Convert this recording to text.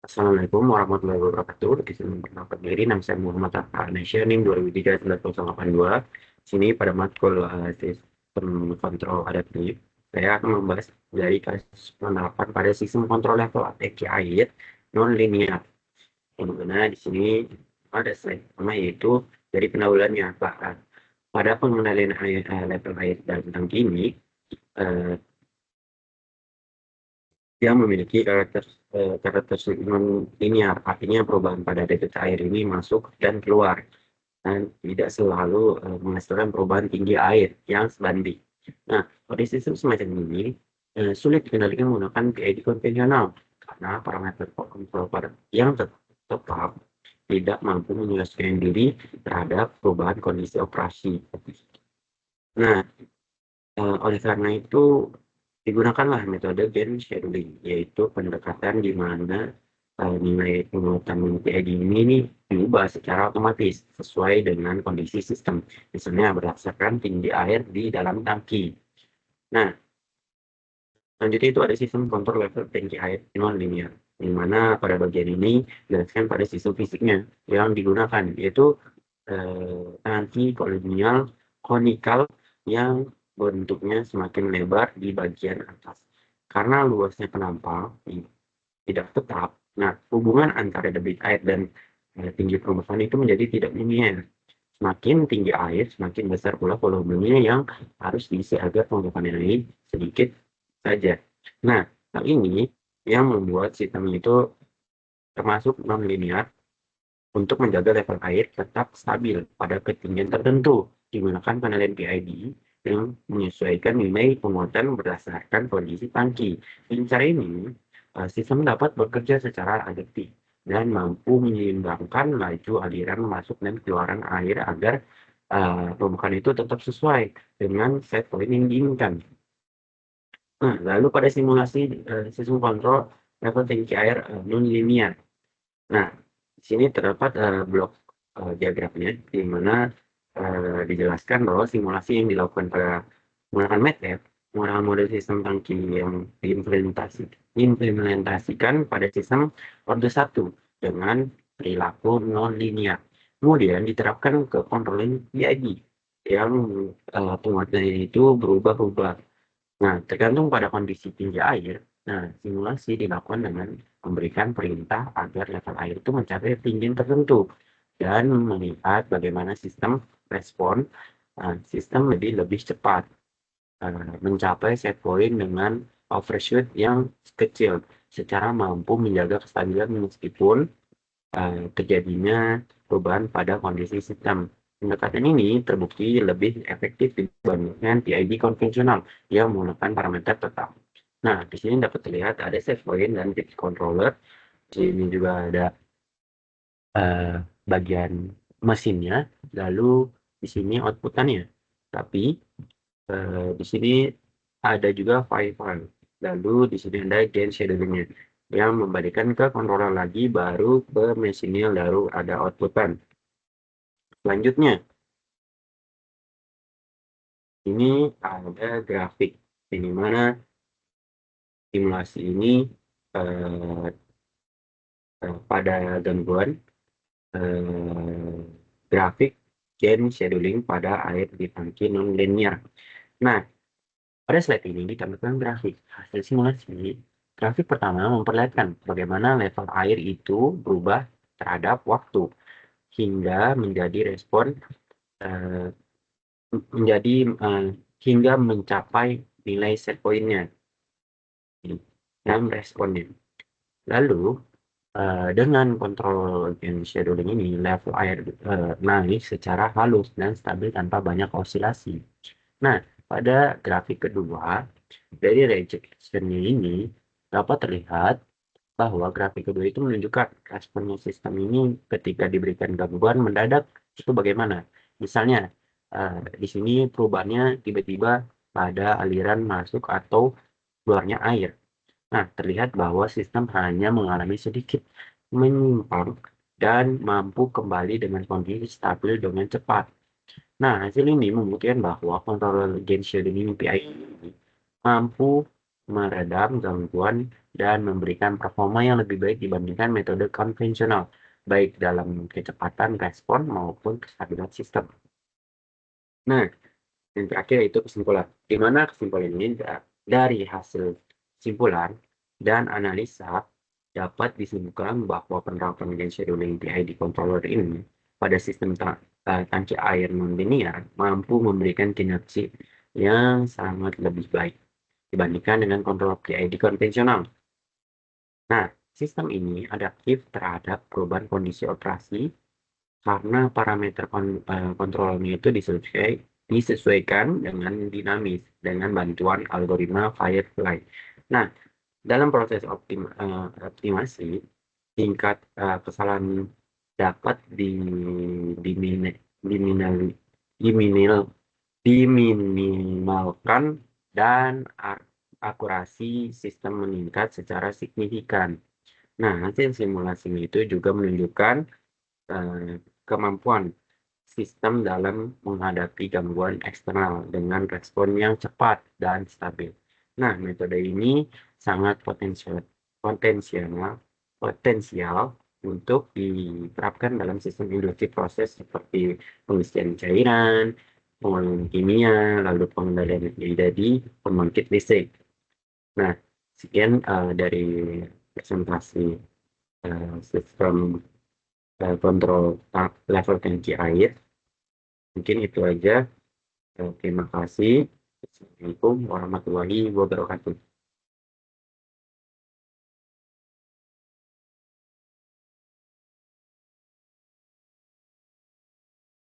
Assalamualaikum warahmatullahi wabarakatuh. Izin memperkenalkan diri, nama saya Muhammad Rafa Anesya, NIM 2003-9082. Sini pada matkul sistem kontrol adaptif, saya akan membahas dari kasus penerapan pada sistem kontrol level tangki air non-linear. Yang mana di sini ada slide pertama yaitu dari pendahuluannya. Bahkan pada pengendalian level air dalam tangki ini, eh, yang memiliki karakteristik non-linear, artinya perubahan pada debit air ini masuk dan keluar, dan tidak selalu menghasilkan perubahan tinggi air yang sebanding. Nah, pada sistem semacam ini sulit dikendalikan menggunakan PID konvensional karena parameter kontrol yang tetap tidak mampu menyesuaikan diri terhadap perubahan kondisi operasi. Nah, oleh karena itu digunakanlah metode gain scheduling, yaitu pendekatan di mana nilai penguatan PID ini diubah secara otomatis sesuai dengan kondisi sistem, misalnya berdasarkan tinggi air di dalam tangki. Nah, selanjutnya itu ada sistem kontrol level tangki air non-linear, di mana pada bagian ini dijelaskan pada sistem fisiknya yang digunakan, yaitu tangki kolonial konikal yang bentuknya semakin lebar di bagian atas. Karena luasnya penampal tidak tetap, nah hubungan antara debit air dan tinggi permukaan itu menjadi tidak linear. Semakin tinggi air, semakin besar pula volumenya yang harus diisi agar permukaan air sedikit saja. Nah, hal ini yang membuat sistem itu termasuk non-linear untuk menjaga level air tetap stabil pada ketinggian tertentu. Digunakan penilaian PID yang menyesuaikan nilai penguatan berdasarkan kondisi tangki. Dengan cara ini, sistem dapat bekerja secara adaptif dan mampu menyeimbangkan laju aliran masuk dan keluaran air agar permukaan itu tetap sesuai dengan set point yang diinginkan. Nah, lalu pada simulasi sistem kontrol level tangki air non-linear. Nah, di sini terdapat blok diagramnya, di mana dijelaskan bahwa simulasi yang dilakukan pada menggunakan MATLAB, menggunakan model sistem tangki yang diimplementasikan pada sistem order 1 dengan perilaku non-linear. Kemudian diterapkan ke controlling PID yang penguatannya itu berubah-ubah. Nah, tergantung pada kondisi tinggi air, nah simulasi dilakukan dengan memberikan perintah agar level air itu mencapai ketinggian tertentu dan melihat bagaimana sistem respon sistem lebih cepat mencapai set point dengan overshoot yang kecil secara mampu menjaga kestabilan meskipun terjadinya perubahan pada kondisi sistem. Pendekatan ini terbukti lebih efektif dibandingkan PID konvensional yang menggunakan parameter tetap. Nah, di sini dapat terlihat ada set point dan titik controller. Di sini juga ada eh, bagian mesinnya, lalu di sini outputannya. Tapi di sini ada juga file. Lalu di sini ada gain schedulingnya yang membalikan ke controller lagi, baru ke mesinnya, lalu ada outputan. Selanjutnya, ini ada grafik di mana simulasi ini eh, pada gangguan eh, grafik gain scheduling pada air di tangki non-linear. Nah, pada slide ini ditampilkan grafik hasil simulasi. Grafik pertama memperlihatkan bagaimana level air itu berubah terhadap waktu hingga menjadi respon eh, menjadi hingga mencapai nilai set point-nya dan responnya. Lalu dengan kontrol dan scheduling ini, level air naik secara halus dan stabil tanpa banyak oscilasi. Nah, pada grafik kedua, dari rejection ini dapat terlihat bahwa grafik kedua itu menunjukkan responnya sistem ini ketika diberikan gangguan mendadak itu bagaimana. Misalnya, di sini perubahannya tiba-tiba pada aliran masuk atau keluarnya air. Nah, terlihat bahwa sistem hanya mengalami sedikit menyimpang dan mampu kembali dengan kondisi stabil dengan cepat. Nah, hasil ini membuktikan bahwa kontrol gain shielding ini PI ini mampu meredam gangguan dan memberikan performa yang lebih baik dibandingkan metode konvensional, baik dalam kecepatan respon maupun kestabilan sistem. Nah, yang terakhir itu kesimpulan. Di mana kesimpulan ini dari hasil kesimpulan dan analisa dapat disimpulkan bahwa penerapan gen scheduling PID controller ini pada sistem tangki air non-linear mampu memberikan kinerja yang sangat lebih baik dibandingkan dengan kontrol PID konvensional. Nah, sistem ini adaptif terhadap perubahan kondisi operasi karena parameter kontrolnya itu disesuaikan dengan dinamis dengan bantuan algoritma Firefly. Nah, dalam proses optimasi, tingkat kesalahan dapat diminimalkan dan akurasi sistem meningkat secara signifikan. Nah, hasil simulasi itu juga menunjukkan kemampuan sistem dalam menghadapi gangguan eksternal dengan respon yang cepat dan stabil. Nah, metode ini sangat potensial untuk diterapkan dalam sistem industri proses seperti pengisian cairan, pengolahan kimia, lalu pengendalian jadi pembangkit listrik. Nah, sekian dari presentasi sistem kontrol level tangki air. Mungkin itu aja. Terima kasih. Assalamualaikum warahmatullahi wabarakatuh.